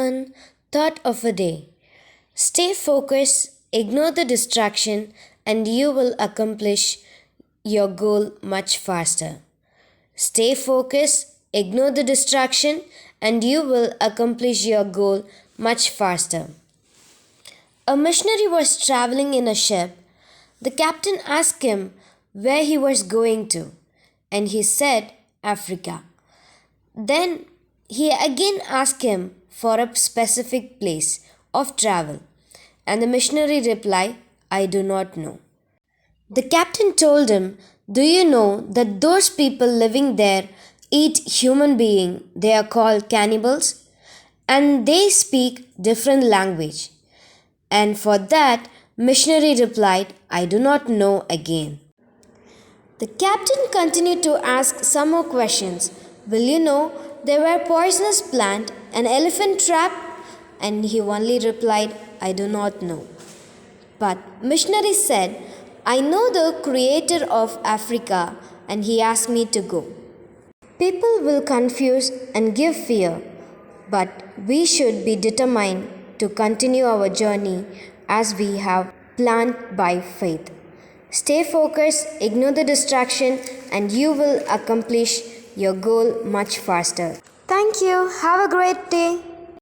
everyone. Thought of a day. Stay focused, ignore the distraction, and you will accomplish your goal much faster. Stay focused, ignore the distraction, and you will accomplish your goal much faster. A missionary was traveling in a ship. The captain asked him where he was going to, and he said, Africa. Then he again asked him for a specific place of travel, and the missionary replied, I do not know. The captain told him, do you know that those people living there eat human beings? They are called cannibals, and they speak different language. And for that, missionary replied, I do not know again. The captain continued to ask some more questions. Will you know there were poisonous plant, an elephant trap? And he only replied, I do not know. But missionary said, I know the creator of Africa and he asked me to go. People will confuse and give fear, but we should be determined to continue our journey as we have planned by faith. Stay focused, ignore the distraction, and you will accomplish your goal much faster. Thank you. Have a great day.